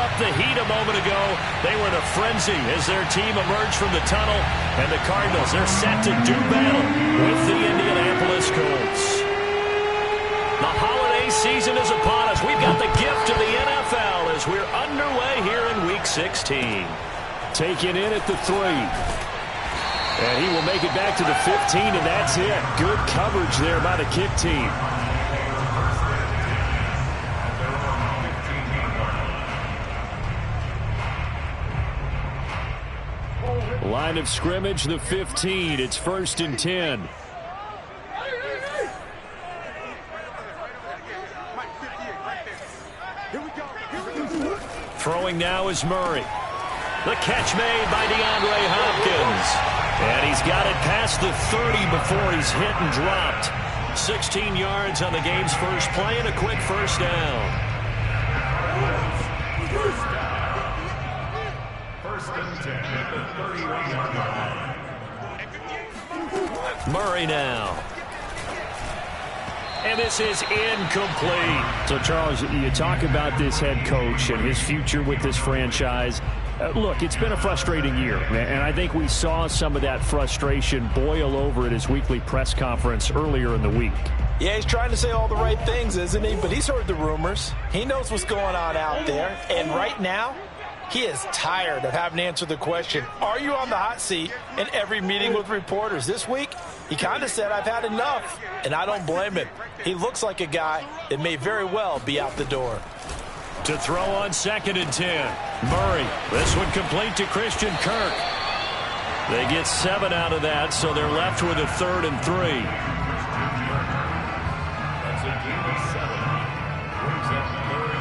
up the heat a moment ago. They were in a frenzy as their team emerged from the tunnel. And the Cardinals, they're set to do battle with the Indianapolis Colts. The holiday season is upon us. We've got the gift of the NFL as we're underway here in Week 16. Taken in at the 3. And he will make it back to the 15, and that's it. Good coverage there by the kick team. Line of scrimmage, the 15. It's 1st and 10. Throwing now is Murray. The catch made by DeAndre Hopkins. And he's got it past the 30 before he's hit and dropped. 16 yards on the game's first play and a quick first down. First and 10 at the 31-yard line. Murray now. And this is incomplete. So, Charles, you talk about this head coach and his future with this franchise. Look, it's been a frustrating year, and I think we saw some of that frustration boil over at his weekly press conference earlier in the week. Yeah, he's trying to say all the right things, isn't he? But he's heard the rumors. He knows what's going on out there. And right now, he is tired of having to answer the question, are you on the hot seat, in every meeting with reporters. This week, he kind of said, I've had enough. And I don't blame him. He looks like a guy that may very well be out the door. To throw on 2nd and 10. Murray. This one complete to Christian Kirk. They get 7 out of that, so they're left with a 3rd and 3. That's a gain of 7. Brings up 3rd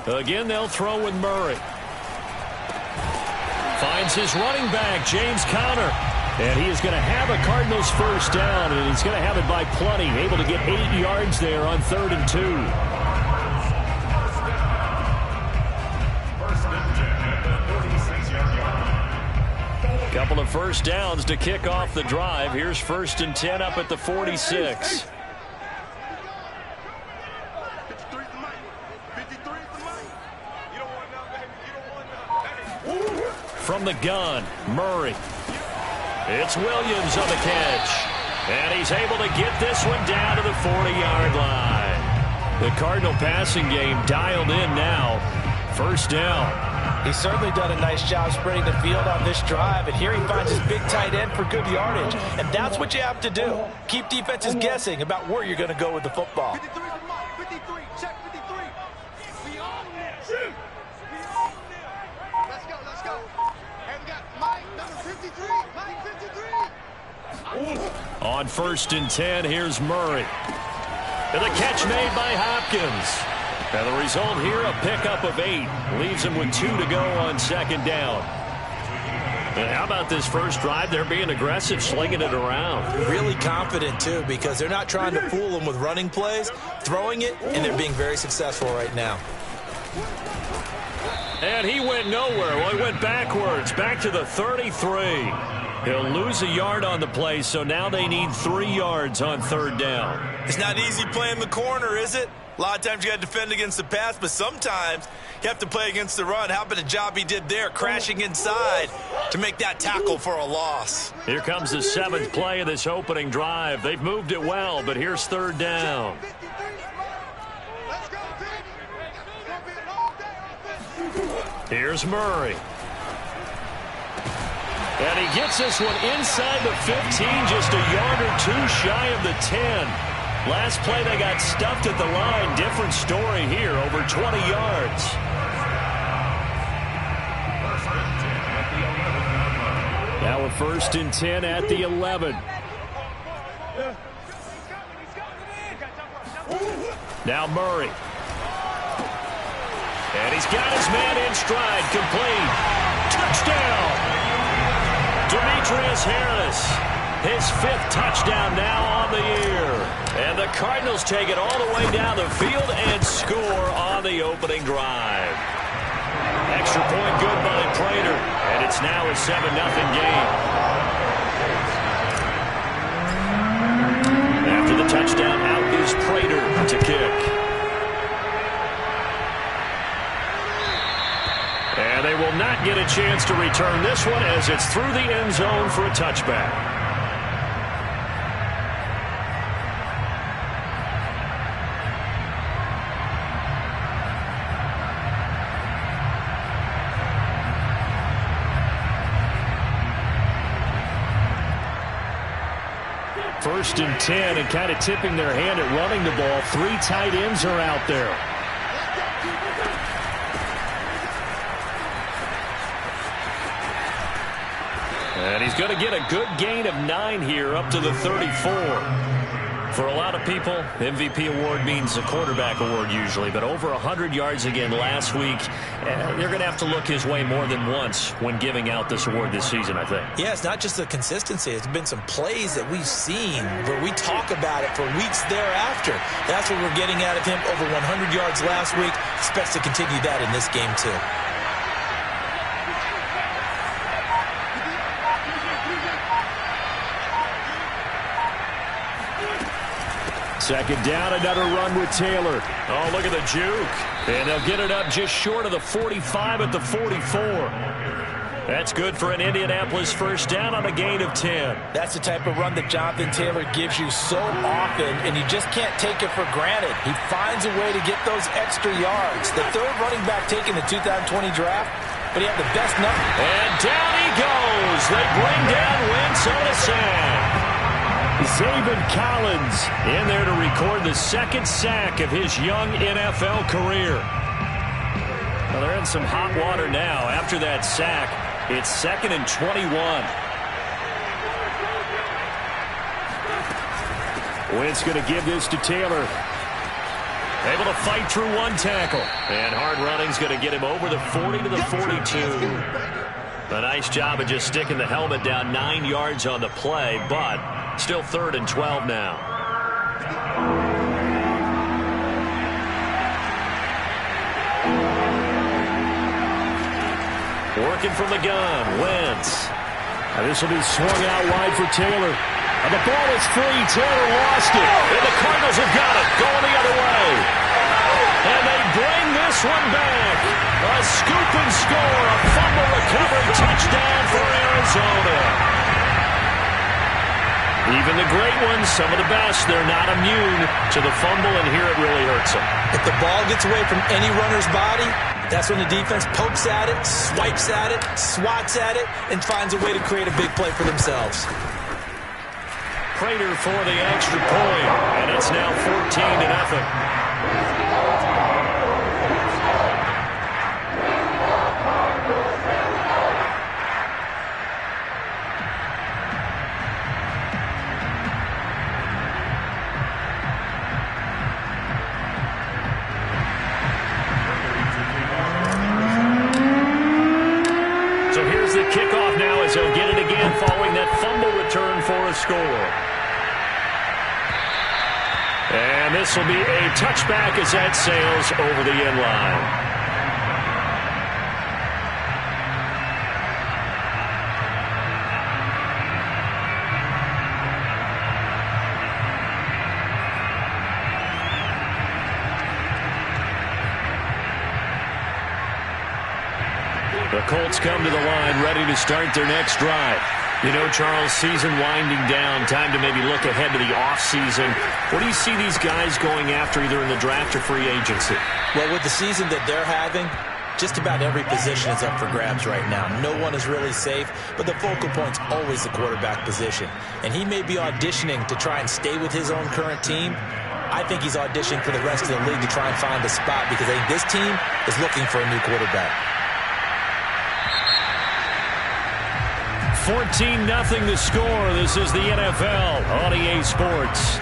Again, they'll throw with Murray. Finds his running back, James Conner. And he is going to have a Cardinals first down, and he's going to have it by plenty. Able to get 8 yards there on 3rd and 2. Couple of first downs to kick off the drive. Here's 1st and 10 up at the 46. From the gun, Murray. It's Williams on the catch. And he's able to get this one down to the 40-yard line. The Cardinal passing game dialed in now. First down. He's certainly done a nice job spreading the field on this drive. And here he finds his big tight end for good yardage. And that's what you have to do. Keep defenses guessing about where you're going to go with the football. 53, check 53. We own this. Let's go. And we got Mike, number 53. Mike, 53. On 1st and 10, here's Murray. And the catch made by Hopkins. And the result here, a pickup of 8. Leaves him with 2 to go on 2nd down. And how about this first drive? They're being aggressive, slinging it around. Really confident, too, because they're not trying to fool them with running plays, throwing it, and they're being very successful right now. And he went nowhere. Well, he went backwards, back to the 33. He'll lose a yard on the play, so now they need 3 yards on 3rd down. It's not easy playing the corner, is it? A lot of times you got to defend against the pass, but sometimes you have to play against the run. How about the job he did there, crashing inside to make that tackle for a loss? Here comes the 7th play of this opening drive. They've moved it well, but here's 3rd down. Here's Murray. And he gets this one inside the 15, just a yard or 2 shy of the 10. Last play they got stuffed at the line. Different story here, over 20 yards. Now a 1st and 10 at the 11. Now Murray. And he's got his man in stride, complete. Touchdown! Demetrius Harris. His 5th touchdown now on the year. And the Cardinals take it all the way down the field and score on the opening drive. Extra point good by Prater. And it's now a 7-0 game. After the touchdown, out is Prater to kick. And they will not get a chance to return this one as it's through the end zone for a touchback. First and 10, and kind of tipping their hand at running the ball. 3 tight ends are out there. And he's going to get a good gain of 9 here up to the 34. For a lot of people, MVP award means a quarterback award usually, but over 100 yards again last week. They're going to have to look his way more than once when giving out this award this season, I think. Yeah, it's not just the consistency. It's been some plays that we've seen where we talk about it for weeks thereafter. That's what we're getting out of him. Over 100 yards last week. Expects to continue that in this game, too. Second down, another run with Taylor. Oh, look at the juke. And they'll get it up just short of the 45 at the 44. That's good for an Indianapolis first down on a gain of 10. That's the type of run that Jonathan Taylor gives you so often, and you just can't take it for granted. He finds a way to get those extra yards. The 3rd running back taken the 2020 draft, but he had the best number. And down he goes. They bring down Wentz on a sack. Zaven Collins in there to record the 2nd sack of his young NFL career. Well, they're in some hot water now. After that sack, it's 2nd and 21. Wentz going to give this to Taylor. Able to fight through 1 tackle. And hard running's going to get him over the 40 to the 42. A nice job of just sticking the helmet down 9 yards on the play, but still 3rd and 12 now. Working from the gun, Wentz. Now this will be swung out wide for Taylor. And the ball is free. Taylor lost it. And the Cardinals have got it. Going the other way. And they bring this one back. A scoop and score. A fumble recovery touchdown for Arizona. Even the great ones, some of the best, they're not immune to the fumble, and here it really hurts them. If the ball gets away from any runner's body, that's when the defense pokes at it, swipes at it, swats at it, and finds a way to create a big play for themselves. Prater for the extra point, and it's now 14-0. The kickoff now as he'll get it again following that fumble return for a score. And this will be a touchback as that sails over the end line. The Colts come to the line ready to start their next drive. You know, Charles, season winding down, time to maybe look ahead to the offseason. What do you see these guys going after either in the draft or free agency? Well, with the season that they're having, just about every position is up for grabs right now. No one is really safe, but the focal point's always the quarterback position. And he may be auditioning to try and stay with his own current team. I think he's auditioning for the rest of the league to try and find a spot because I think this team is looking for a new quarterback. 14-0 the score. This is the NFL on EA Sports.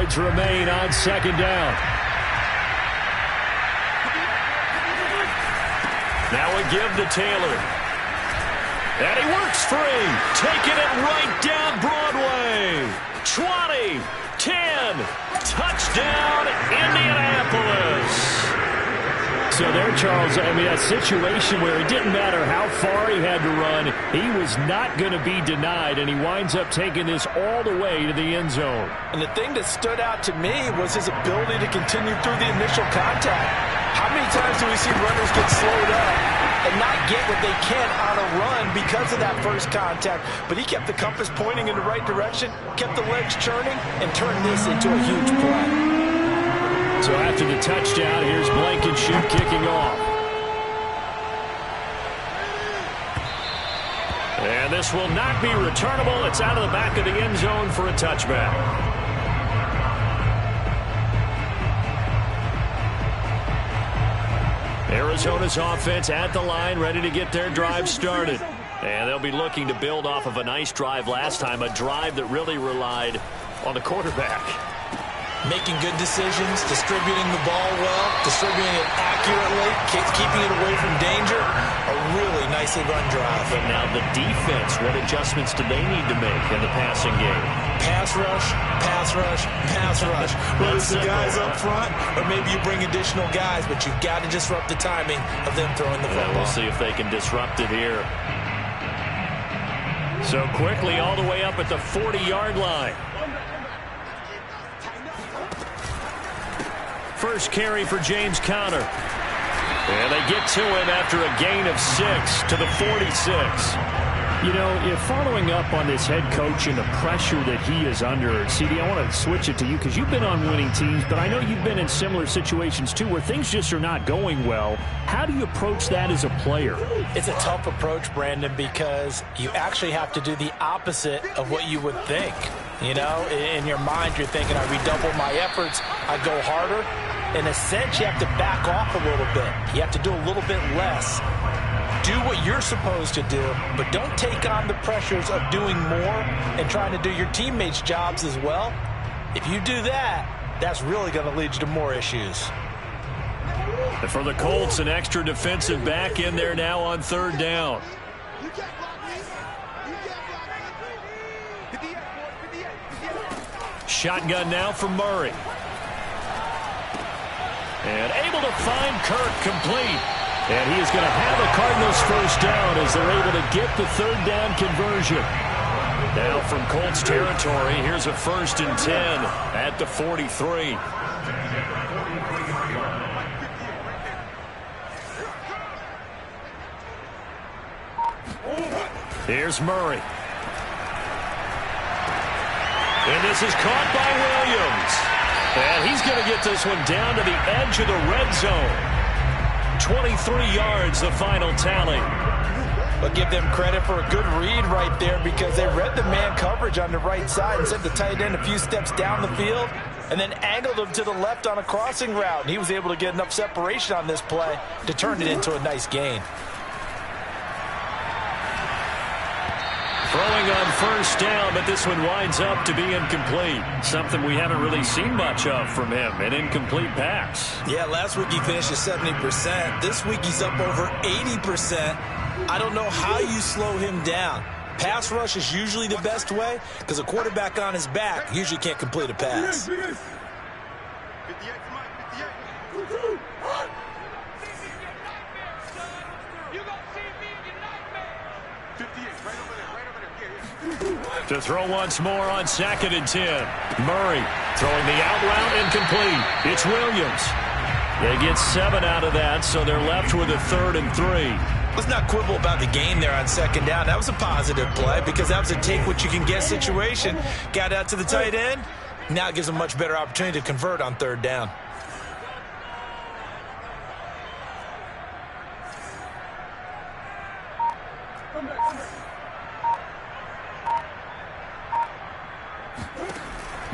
yards remain on second down. Now a give to Taylor. And he works free. Taking it right down Broadway. 20, 10, touchdown Indianapolis. So there, Charles, I mean, a situation where it didn't matter how far he had to run, he was not going to be denied, and he winds up taking this all the way to the end zone. And the thing that stood out to me was his ability to continue through the initial contact. How many times do we see runners get slowed up and not get what they can on a run because of that first contact? But he kept the compass pointing in the right direction, kept the legs churning, and turned this into a huge play. So after the touchdown, here's Blankenship kicking off. And this will not be returnable. It's out of the back of the end zone for a touchback. Arizona's offense at the line, ready to get their drive started. And they'll be looking to build off of a nice drive last time, a drive that really relied on the quarterback. Making good decisions, distributing the ball well, distributing it accurately, keeping it away from danger. A really nicely run drive. But now the defense, what adjustments do they need to make in the passing game? Pass rush, pass rush, pass rush. Whether it's the guys up front or maybe you bring additional guys, but you've got to disrupt the timing of them throwing the football. We'll see if they can disrupt it here. So quickly all the way up at the 40-yard line. First carry for James Conner. And they get to him after a gain of 6 to the 46. You know, if following up on this head coach and the pressure that he is under, CD, I want to switch it to you because you've been on winning teams, but I know you've been in similar situations too where things just are not going well. How do you approach that as a player? It's a tough approach, Brandon, because you actually have to do the opposite of what you would think. You know, in your mind, you're thinking, I redouble my efforts, I go harder. In a sense, you have to back off a little bit. You have to do a little bit less. Do what you're supposed to do, but don't take on the pressures of doing more and trying to do your teammates' jobs as well. If you do that, that's really going to lead you to more issues. And for the Colts, an extra defensive back in there now on third down. Shotgun now from Murray. And able to find Kirk complete. And he is going to have the Cardinals first down as they're able to get the third down conversion. Now from Colts territory, here's a 1st and 10 at the 43. Here's Murray. And this is caught by Williams. And he's going to get this one down to the edge of the red zone. 23 yards, the final tally. But give them credit for a good read right there because they read the man coverage on the right side and sent the tight end a few steps down the field and then angled him to the left on a crossing route. And he was able to get enough separation on this play to turn it into a nice gain. Throwing on first down, but this one winds up to be incomplete. Something we haven't really seen much of from him, an incomplete pass. Yeah, last week he finished at 70%. This week he's up over 80%. I don't know how you slow him down. Pass rush is usually the best way because a quarterback on his back usually can't complete a pass. To throw once more on 2nd and 10. Murray throwing the out route incomplete. It's Williams. They get 7 out of that, so they're left with a 3rd and 3. Let's not quibble about the gain there on 2nd down. That was a positive play because that was a take-what-you-can-get situation. Got out to the tight end. Now it gives them a much better opportunity to convert on 3rd down.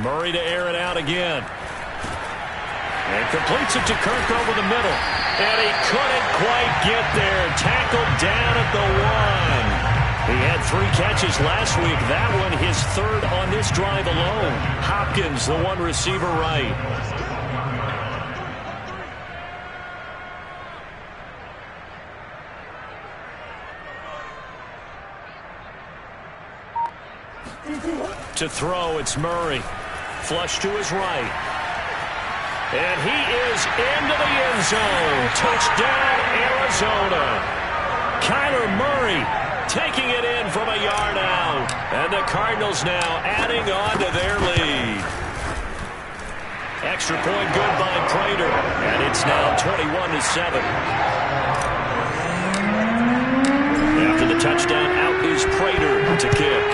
Murray to air it out again. And completes it to Kirk over the middle. And he couldn't quite get there. Tackled down at the 1. He had 3 catches last week. That one his 3rd on this drive alone. Hopkins, the one receiver right. To throw, it's Murray. Flush to his right. And he is into the end zone. Touchdown, Arizona. Kyler Murray taking it in from a yard out. And the Cardinals now adding on to their lead. Extra point good by Prater. And it's now 21-7. After the touchdown, out is Prater to kick.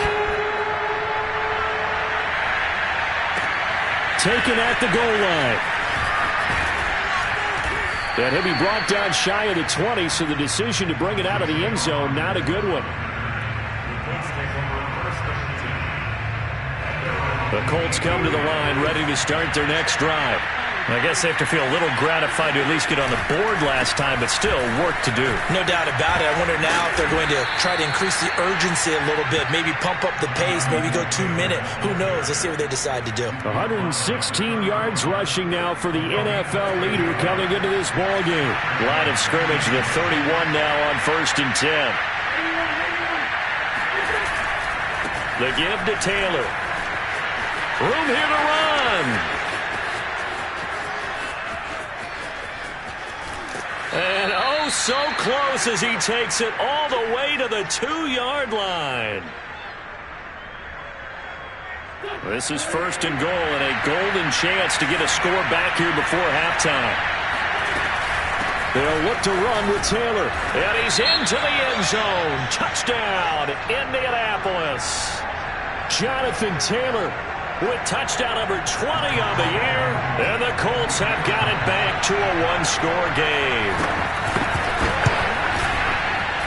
Taken at the goal line. And he'll be brought down shy of the 20, so the decision to bring it out of the end zone, not a good one. The Colts come to the line, ready to start their next drive. I guess they have to feel a little gratified to at least get on the board last time, but still work to do. No doubt about it. I wonder now if they're going to try to increase the urgency a little bit, maybe pump up the pace, maybe go 2-minute. Who knows? Let's see what they decide to do. 116 yards rushing now for the NFL leader coming into this ball game. Line of scrimmage, the 31 now on 1st and 10. The give to Taylor. Room here to run. And oh, so close as he takes it all the way to the 2-yard line. This is 1st and goal and a golden chance to get a score back here before halftime. They'll look to run with Taylor. And he's into the end zone. Touchdown, Indianapolis. Jonathan Taylor with touchdown number 20 on the year. And the Colts have got it back to a 1-score game.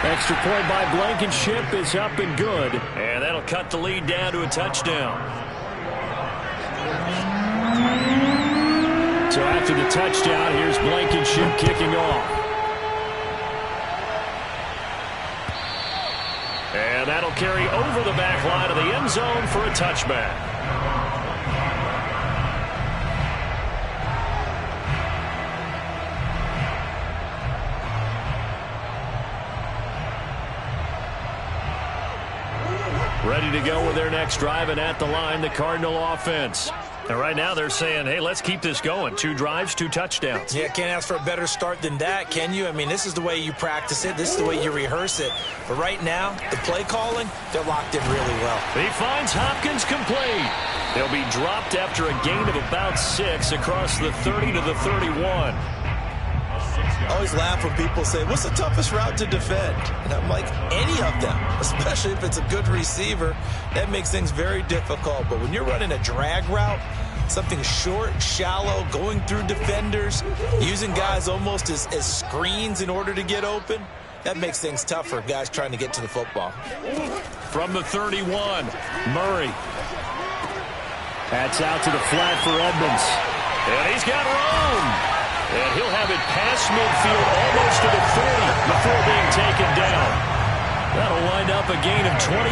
Extra point by Blankenship is up and good. And that'll cut the lead down to a touchdown. So after the touchdown, here's Blankenship kicking off. And that'll carry over the back line of the end zone for a touchback. Ready to go with their next drive, and at the line, the Cardinal offense. And right now they're saying, hey, let's keep this going. 2 drives, 2 touchdowns. Yeah, can't ask for a better start than that, can you? I mean, this is the way you practice it. This is the way you rehearse it. But right now, the play calling, they're locked in really well. He finds Hopkins complete. He'll be dropped after a gain of about 6 across the 30 to the 31. I always laugh when people say, what's the toughest route to defend? And I'm like, any of them, especially if it's a good receiver. That makes things very difficult. But when you're running a drag route, something short, shallow, going through defenders, using guys almost as screens in order to get open, that makes things tough for guys trying to get to the football. From the 31, Murray. That's out to the flat for Edmonds. And he's got room. And he'll have it past midfield almost to the 30 before being taken down. That'll wind up a gain of 27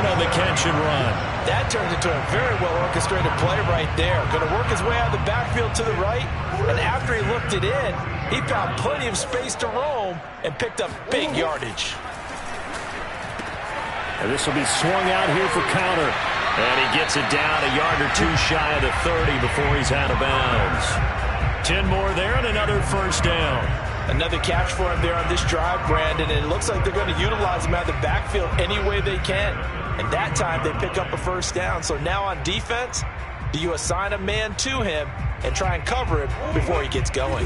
on the catch and run. That turned into a very well-orchestrated play right there. Going to work his way out of the backfield to the right. And after he looked it in, he found plenty of space to roam and picked up big yardage. And this will be swung out here for counter. And he gets it down a yard or 2 shy of the 30 before he's out of bounds. 10 more there and another 1st down. Another catch for him there on this drive, Brandon, and it looks like they're going to utilize him out of the backfield any way they can. And that time they pick up a 1st down. So now on defense, do you assign a man to him and try and cover him before he gets going?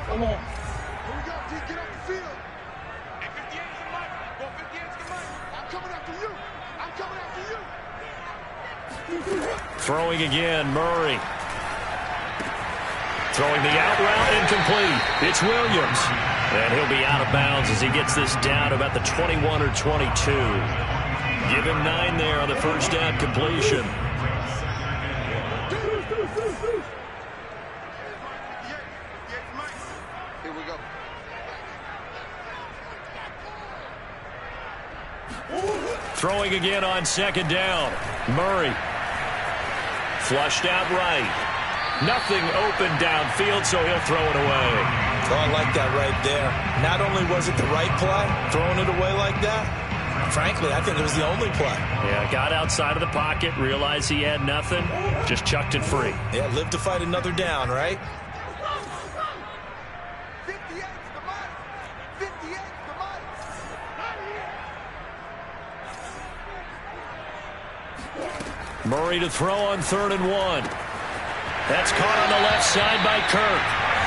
Come on. Here we go, D. Get off the field. Hey, 58 is the mic. Go 58 is the mic. I'm coming after you. I'm coming after you. Throwing again, Murray. Throwing the out route incomplete. It's Williams. And he'll be out of bounds as he gets this down about the 21 or 22. Give him 9 there on the 1st down completion. Here we go. Throwing again on second down. Murray. Flushed out right. Nothing open downfield, so he'll throw it away. Oh, I like that right there. Not only was it the right play, throwing it away like that, frankly, I think it was the only play. Yeah, got outside of the pocket, realized he had nothing, just chucked it free. Yeah, live to fight another down, right? Murray to throw on 3rd and 1. That's caught on the left side by Kirk.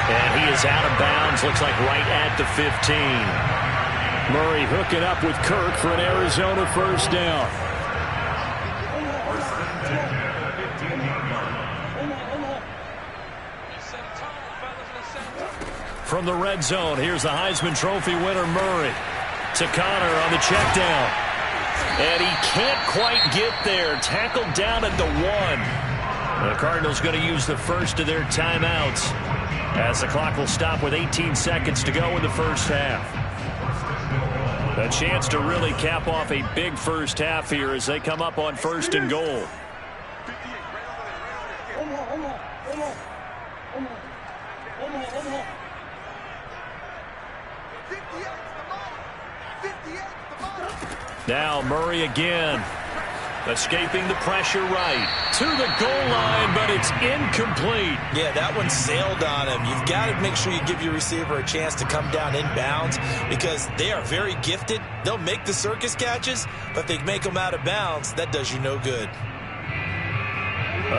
And he is out of bounds, looks like right at the 15. Murray hooking up with Kirk for an Arizona first down. From the red zone, here's the Heisman Trophy winner Murray. To Connor on the check down. And he can't quite get there. Tackled down at the 1. The Cardinals going to use the first of their timeouts as the clock will stop with 18 seconds to go in the first half. A chance to really cap off a big first half here as they come up on 1st and goal. Now Murray again. Escaping the pressure right. To the goal line, but it's incomplete. Yeah, that one sailed on him. You've got to make sure you give your receiver a chance to come down inbounds because they are very gifted. They'll make the circus catches, but they make them out of bounds. That does you no good.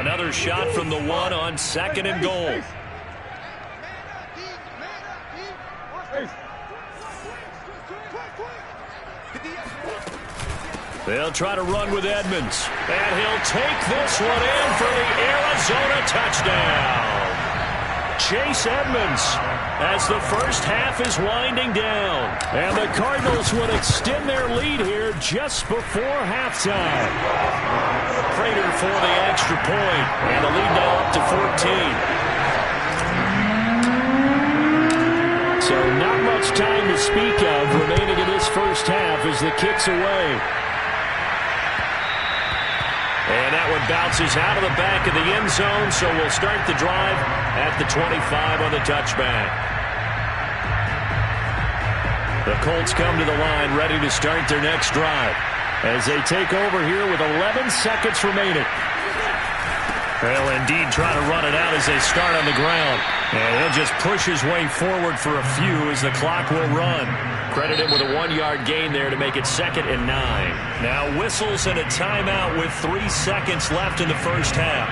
Another shot from the 1 on 2nd and goal. They'll try to run with Edmonds. And he'll take this one in for the Arizona touchdown. Chase Edmonds as the first half is winding down. And the Cardinals would extend their lead here just before halftime. Prater for the extra point. And the lead now up to 14. So not much time to speak of remaining in this first half as the kick's away. And that one bounces out of the back of the end zone, so we'll start the drive at the 25 on the touchback. The Colts come to the line ready to start their next drive as they take over here with 11 seconds remaining. They'll indeed try to run it out as they start on the ground. And he'll just push his way forward for a few as the clock will run. Credit him with a 1-yard gain there to make it 2nd and 9. Now whistles and a timeout with 3 seconds left in the first half.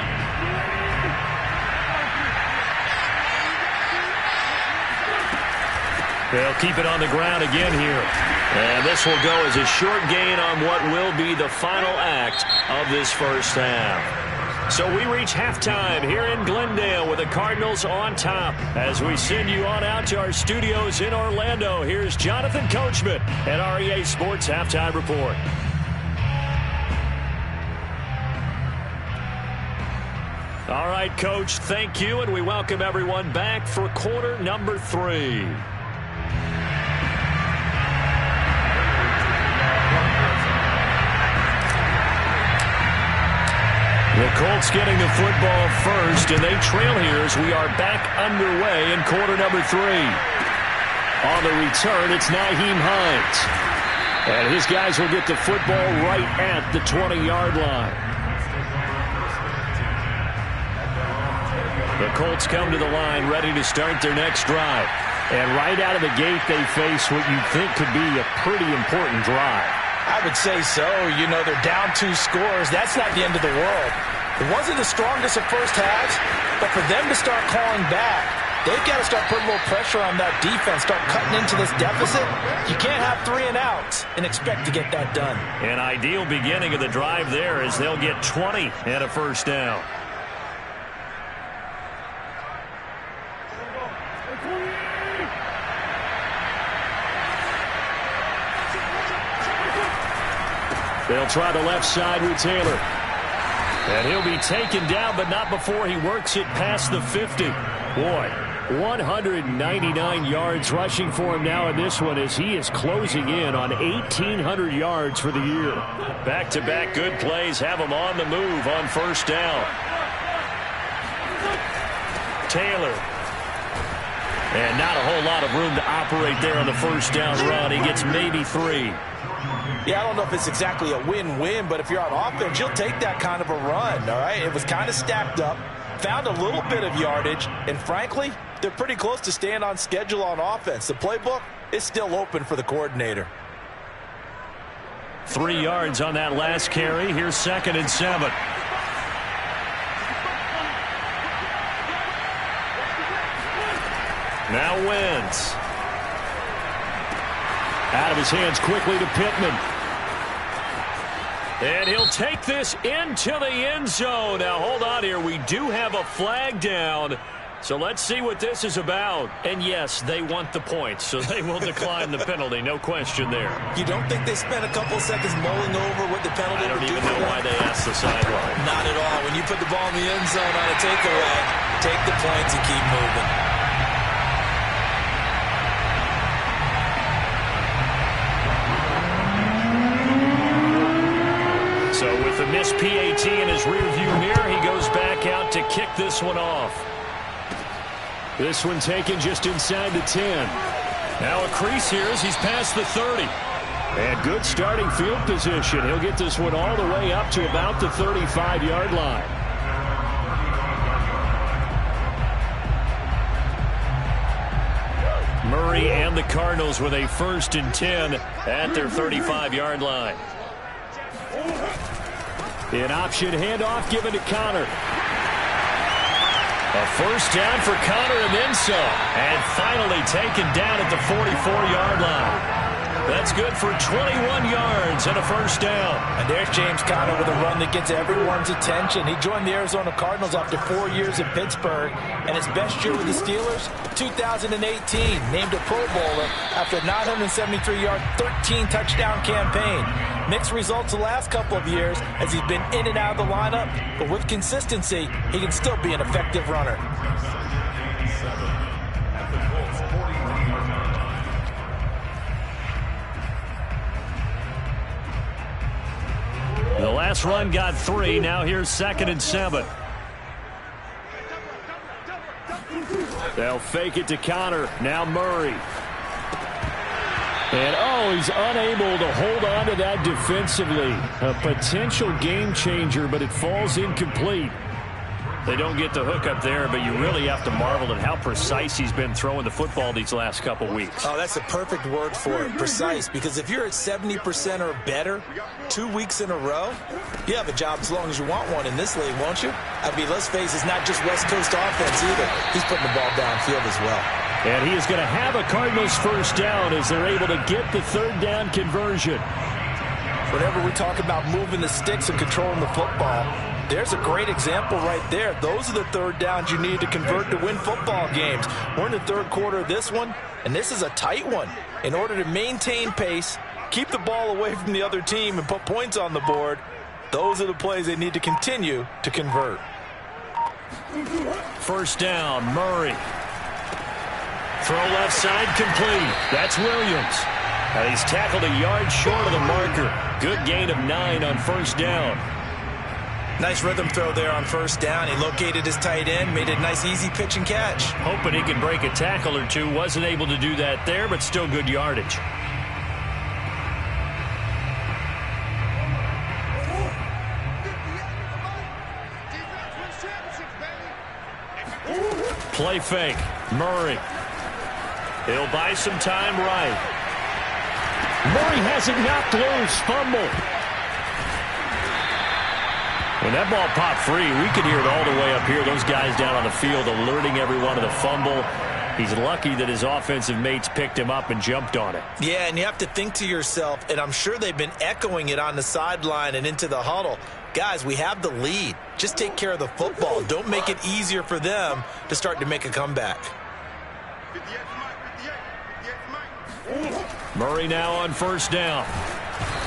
They'll keep it on the ground again here. And this will go as a short gain on what will be the final act of this first half. So we reach halftime here in Glendale with the Cardinals on top. As we send you on out to our studios in Orlando, here's Jonathan Coachman at REA Sports Halftime Report. All right, Coach, thank you, and we welcome everyone back for quarter number 3. The Colts getting the football first, and they trail here as we are back underway in quarter number 3. On the return, it's Nyheim Hines. And his guys will get the football right at the 20-yard line. The Colts come to the line ready to start their next drive. And right out of the gate, they face what you'd think could be a pretty important drive. I would say so. You know, they're down 2 scores. That's not the end of the world. It wasn't the strongest of first halves, but for them to start calling back, they've got to start putting a little pressure on that defense, start cutting into this deficit. You can't have 3 and outs and expect to get that done. An ideal beginning of the drive there as they'll get 20 and a first down. They'll try the left side with Taylor. And he'll be taken down, but not before he works it past the 50. Boy, 199 yards rushing for him now in this one as he is closing in on 1,800 yards for the year. Back-to-back good plays have him on the move on first down. Taylor. And not a whole lot of room to operate there on the first down run. He gets maybe 3. Yeah, I don't know if it's exactly a win-win, but if you're on offense, you'll take that kind of a run, all right? It was kind of stacked up, found a little bit of yardage, and frankly, they're pretty close to staying on schedule on offense. The playbook is still open for the coordinator. 3 yards on that last carry. Here's 2nd and 7. Now Wentz. Out of his hands quickly to Pittman. And he'll take this into the end zone. Now, hold on here. We do have a flag down. So let's see what this is about. And, yes, they want the points, so they will decline the penalty. No question there. You don't think they spent a couple seconds mulling over what the penalty I don't would do even for know them? why they asked the sideline. Not at all. When you put the ball in the end zone on a takeaway, take the points and keep moving. So with the missed PAT in his rearview mirror, he goes back out to kick this one off. This one taken just inside the 10. Now a crease here as he's past the 30. And good starting field position. He'll get this one all the way up to about the 35-yard line. Murray and the Cardinals with a 1st and 10 at their 35-yard line. An option handoff given to Connor. A first down for Connor and then some. And finally taken down at the 44-yard line. That's good for 21 yards and a first down. And there's James Conner with a run that gets everyone's attention. He joined the Arizona Cardinals after 4 years in Pittsburgh. And his best year with the Steelers, 2018. Named a Pro Bowler after a 973-yard, 13-touchdown campaign. Mixed results the last couple of years as he's been in and out of the lineup. But with consistency, he can still be an effective runner. The last run got 3. Now here's 2nd and 7. They'll fake it to Connor. Now Murray. And, oh, he's unable to hold on to that defensively. A potential game changer, but it falls incomplete. They don't get the hook up there, but you really have to marvel at how precise he's been throwing the football these last couple weeks. Oh, that's a perfect word for it, precise, because if you're at 70% or better 2 weeks in a row, you have a job as long as you want one in this league, won't you? I mean, let's face it, it's not just West Coast offense either. He's putting the ball downfield as well. And he is going to have a Cardinals first down as they're able to get the 3rd down conversion. Whenever we talk about moving the sticks and controlling the football, there's a great example right there. Those are the 3rd downs you need to convert to win football games. We're in the 3rd quarter of this one, and this is a tight one. In order to maintain pace, keep the ball away from the other team, and put points on the board, those are the plays they need to continue to convert. First down, Murray. Throw left side complete. That's Williams. And he's tackled a yard short of the marker. Good gain of 9 on first down. Nice rhythm throw there on first down. He located his tight end, made a nice easy pitch and catch. Hoping he can break a tackle or two. Wasn't able to do that there, but still good yardage. Play fake. Murray. He'll buy some time right. Murray has it knocked loose. Fumble. When that ball popped free, we could hear it all the way up here. Those guys down on the field alerting everyone of the fumble. He's lucky that his offensive mates picked him up and jumped on it. Yeah, and you have to think to yourself, and I'm sure they've been echoing it on the sideline and into the huddle. Guys, we have the lead. Just take care of the football. Don't make it easier for them to start to make a comeback. Murray now on first down.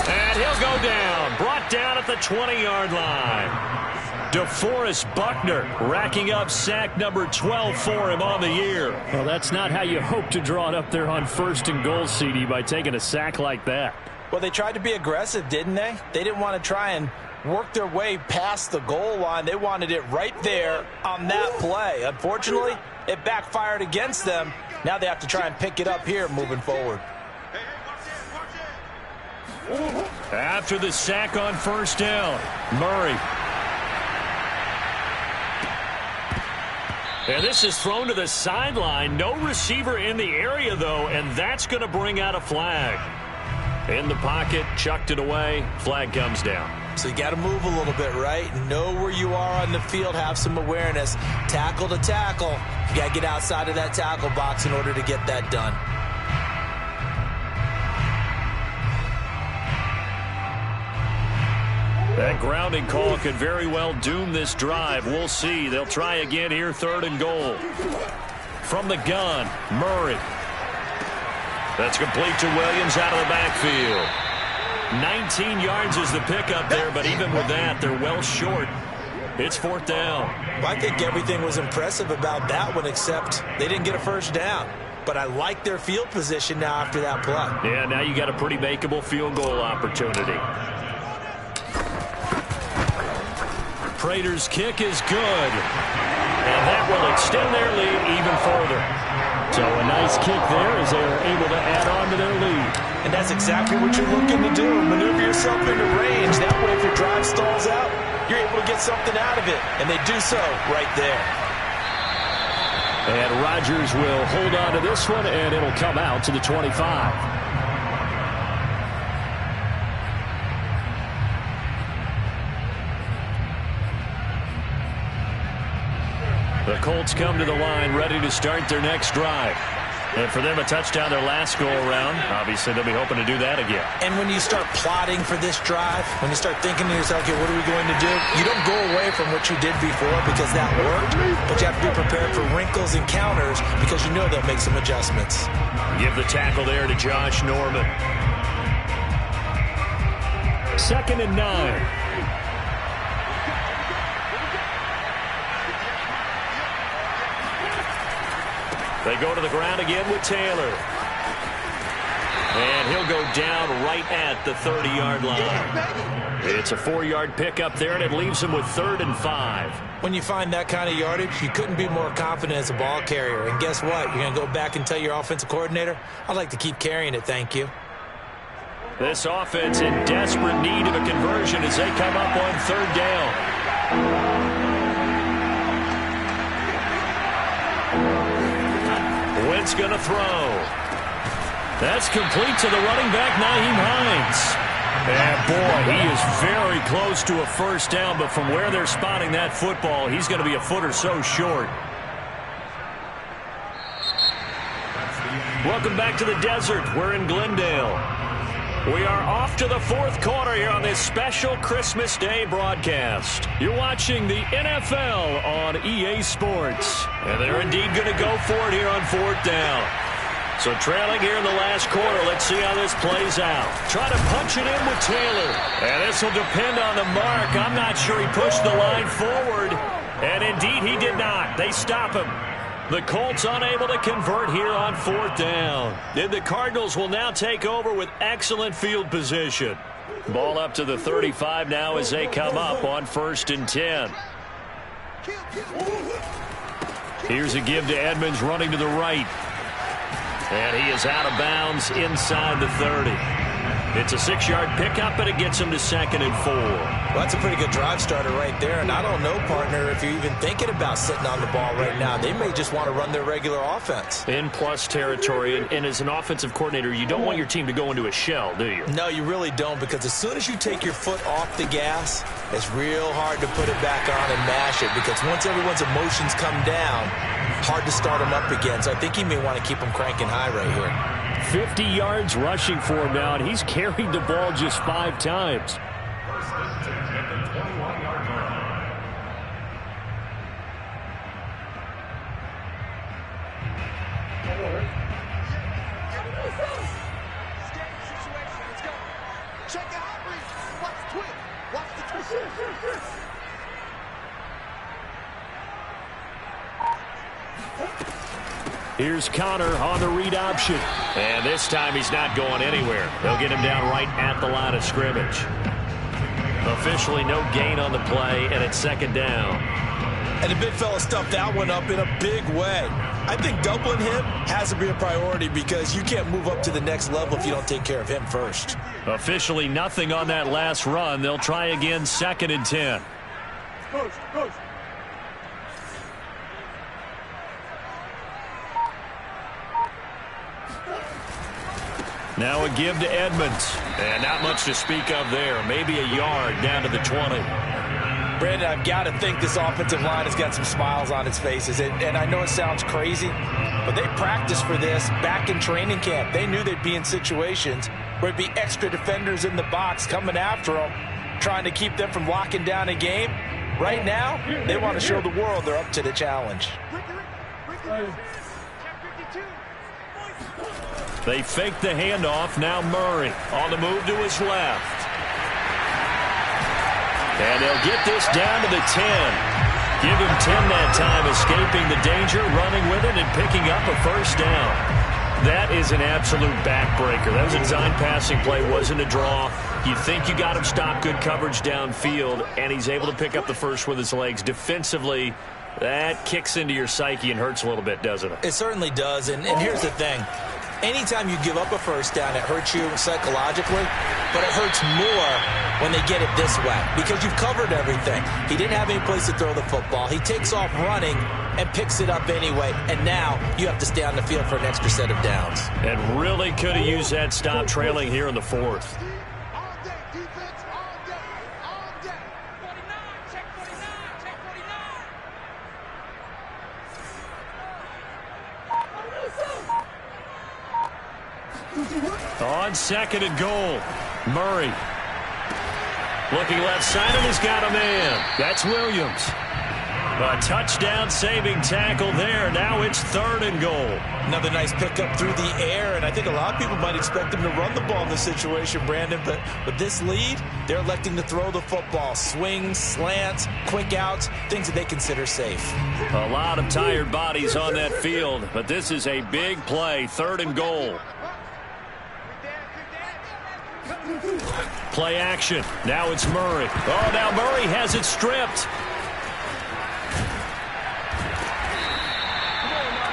And he'll go down. Brought down at the 20-yard line. DeForest Buckner racking up sack number 12 for him on the year. Well, that's not how you hope to draw it up there on 1st and goal, CD, by taking a sack like that. Well, they tried to be aggressive, didn't they? They didn't want to try and work their way past the goal line. They wanted it right there on that play. Unfortunately, it backfired against them. Now they have to try and pick it up here moving forward. After the sack on 1st down, Murray. And this is thrown to the sideline. No receiver in the area, though, and that's going to bring out a flag. In the pocket, chucked it away. Flag comes down. So you got to move a little bit, right? Know where you are on the field. Have some awareness. Tackle to tackle. You got to get outside of that tackle box in order to get that done. That grounding call could very well doom this drive. We'll see. They'll try again here, 3rd and goal. From the gun, Murray. That's complete to Williams out of the backfield. 19 yards is the pickup there, but even with that, they're well short. It's 4th down. Well, I think everything was impressive about that one, except they didn't get a 1st down. But I like their field position now after that play. Yeah, now you got a pretty makeable field goal opportunity. Prater's kick is good. And that will extend their lead even further. So a nice kick there as they are able to add on to their lead. And that's exactly what you're looking to do. Maneuver yourself into range. That way, if your drive stalls out, you're able to get something out of it. And they do so right there. And Rodgers will hold on to this one, and it'll come out to the 25. The Colts come to the line ready to start their next drive. And for them, a touchdown their last go-around. Obviously, they'll be hoping to do that again. And when you start plotting for this drive, when you start thinking to yourself, okay, what are we going to do? You don't go away from what you did before because that worked, but you have to be prepared for wrinkles and counters because you know they'll make some adjustments. Give the tackle there to Josh Norman. 2nd and 9. They go to the ground again with Taylor. And he'll go down right at the 30-yard line. It's a 4-yard pickup there, and it leaves him with 3rd and 5. When you find that kind of yardage, you couldn't be more confident as a ball carrier. And guess what? You're going to go back and tell your offensive coordinator, I'd like to keep carrying it, thank you. This offense in desperate need of a conversion as they come up on 3rd down. Wentz going to throw. That's complete to the running back, Nyheim Hines. And boy, he is very close to a 1st down, but from where they're spotting that football, he's going to be a foot or so short. Welcome back to the desert. We're in Glendale. We are off to the 4th quarter here on this special Christmas Day broadcast. You're watching the NFL on EA Sports. And they're indeed going to go for it here on 4th down. So trailing here in the last quarter, let's see how this plays out. Try to punch it in with Taylor. And this will depend on the mark. I'm not sure he pushed the line forward. And indeed he did not. They stop him. The Colts unable to convert here on 4th down. And the Cardinals will now take over with excellent field position. Ball up to the 35 now as they come up on 1st and 10. Here's a give to Edmonds running to the right. And he is out of bounds inside the 30. It's a 6-yard pickup, and it gets him to 2nd and 4. Well, that's a pretty good drive starter right there. And I don't know, partner, if you're even thinking about sitting on the ball right now. They may just want to run their regular offense. In plus territory. And as an offensive coordinator, you don't want your team to go into a shell, do you? No, you really don't, because as soon as you take your foot off the gas, it's real hard to put it back on and mash it, because once everyone's emotions come down, hard to start them up again. So I think he may want to keep them cranking high right here. 50 yards rushing for him now, and he's carried the ball just 5 times. Here's Connor on the read option. And this time he's not going anywhere. They'll get him down right at the line of scrimmage. Officially no gain on the play, and it's second down. And the big fella stuffed that one up in a big way. I think doubling him has to be a priority because you can't move up to the next level if you don't take care of him first. Officially nothing on that last run. They'll try again, 2nd and 10. Coach. Now a give to Edmonds. And not much to speak of there. Maybe a yard down to the 20. Brandon, I've got to think this offensive line has got some smiles on its faces. And I know it sounds crazy, but they practiced for this back in training camp. They knew they'd be in situations where it'd be extra defenders in the box coming after them, trying to keep them from locking down a game. Right now, they want to show the world they're up to the challenge. They fake the handoff. Now Murray on the move to his left. And they'll get this down to the 10. Give him 10 that time, escaping the danger, running with it, and picking up a first down. That is an absolute backbreaker. That was a design passing play, wasn't a draw. You think you got him stopped, good coverage downfield, and he's able to pick up the first with his legs. Defensively, that kicks into your psyche and hurts a little bit, doesn't it? It certainly does, and here's the thing. Anytime you give up a first down, it hurts you psychologically, but it hurts more when they get it this way because you've covered everything. He didn't have any place to throw the football. He takes off running and picks it up anyway, and now you have to stay on the field for an extra set of downs. And really could have used that stop trailing here in the 4th. On 2nd and goal, Murray. Looking left side, and he's got a man. That's Williams. A touchdown saving tackle there. Now it's 3rd and goal. Another nice pickup through the air, and I think a lot of people might expect him to run the ball in this situation, Brandon, but with this lead, they're electing to throw the football. Swings, slants, quick outs, things that they consider safe. A lot of tired bodies on that field, but this is a big play. 3rd and goal. Play action. Now it's Murray. Oh, now Murray has it stripped.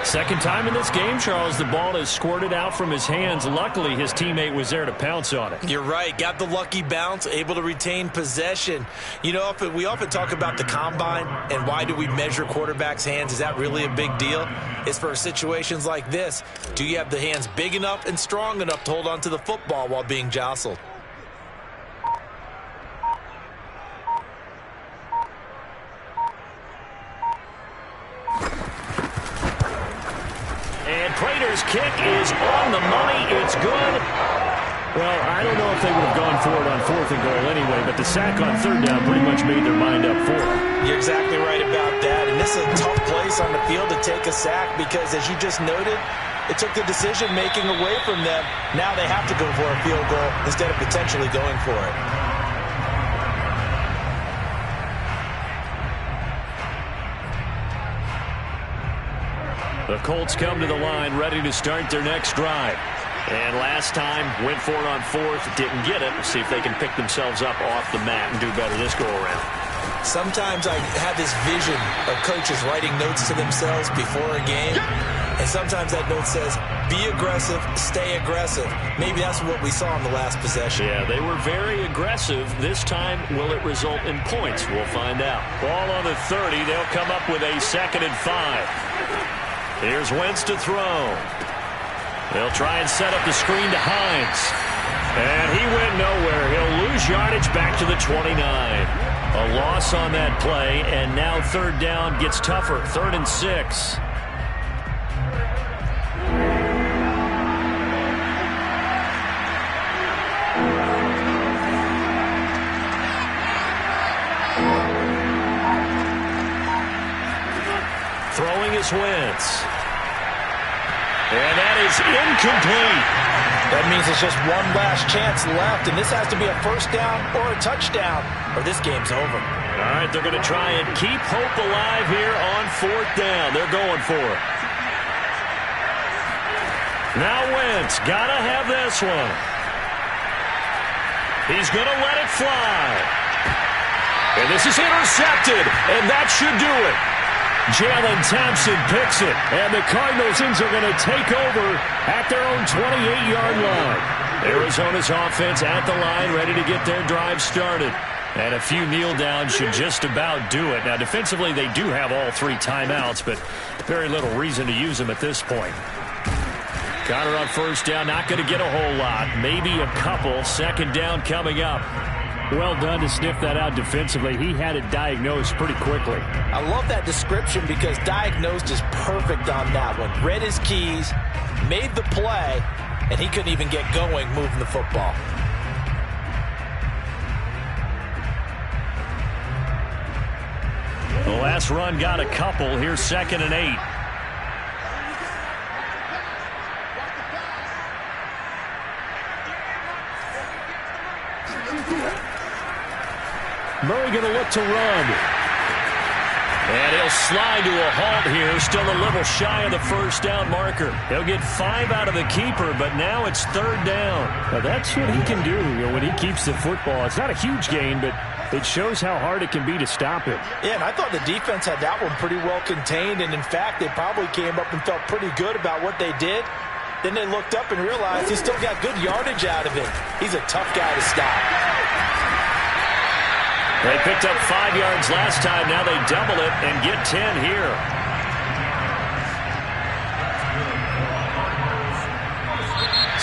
Second time in this game, Charles, the ball has squirted out from his hands. Luckily, his teammate was there to pounce on it. You're right. Got the lucky bounce, able to retain possession. You know, we often talk about the combine and why do we measure quarterbacks' hands. Is that really a big deal? It's for situations like this. Do you have the hands big enough and strong enough to hold on to the football while being jostled? And Prater's kick is on the money. It's good. Well, I don't know if they would have gone for it on 4th and goal anyway, but the sack on 3rd down pretty much made their mind up for it. You're exactly right about that. And this is a tough place on the field to take a sack because, as you just noted, it took the decision-making away from them. Now they have to go for a field goal instead of potentially going for it. The Colts come to the line, ready to start their next drive. And last time, went for it on 4th, didn't get it. Let's see if they can pick themselves up off the mat and do better this go-around. Sometimes I have this vision of coaches writing notes to themselves before a game. And sometimes that note says, be aggressive, stay aggressive. Maybe that's what we saw in the last possession. Yeah, they were very aggressive. This time, will it result in points? We'll find out. Ball on the 30. They'll come up with a 2nd and 5. Here's Wentz to throw. They'll try and set up the screen to Hines. And he went nowhere. He'll lose yardage back to the 29. A loss on that play, and now 3rd down gets tougher. 3rd and 6. Throwing is Wentz. And that is incomplete. That means it's just one last chance left, and this has to be a first down or a touchdown, or this game's over. All right, they're going to try and keep hope alive here on 4th down. They're going for it. Now Wentz, gotta have this one. He's gonna let it fly. And this is intercepted, and that should do it. Jalen Thompson picks it, and the Cardinals are going to take over at their own 28-yard line. Arizona's offense at the line, ready to get their drive started. And a few kneel downs should just about do it. Now, defensively, they do have all 3 timeouts, but very little reason to use them at this point. Connor on first down, not going to get a whole lot. Maybe a couple. Second down coming up. Well done to sniff that out defensively. He had it diagnosed pretty quickly. I love that description because diagnosed is perfect on that one. Read his keys, made the play, and he couldn't even get going moving the football. The last run got a couple. Here's 2nd and 8. Murray going to look to run. And he'll slide to a halt here. Still a little shy of the first down marker. He'll get 5 out of the keeper, but now it's 3rd down. Now that's what he can do, when he keeps the football. It's not a huge gain, but it shows how hard it can be to stop him. Yeah, and I thought the defense had that one pretty well contained, and in fact, they probably came up and felt pretty good about what they did. Then they looked up and realized he still got good yardage out of it. He's a tough guy to stop. They picked up 5 yards last time. Now they double it and get 10 here.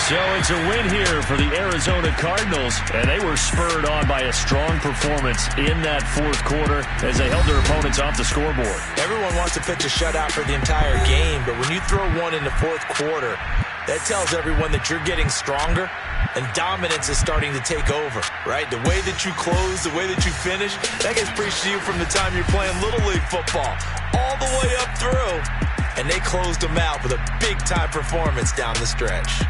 So it's a win here for the Arizona Cardinals, and they were spurred on by a strong performance in that 4th quarter as they held their opponents off the scoreboard. Everyone wants to pitch a shutout for the entire game, but when you throw one in the 4th quarter, that tells everyone that you're getting stronger and dominance is starting to take over, right? The way that you close, the way that you finish, that gets preached to you from the time you're playing Little League football all the way up through, and they closed them out with a big-time performance down the stretch.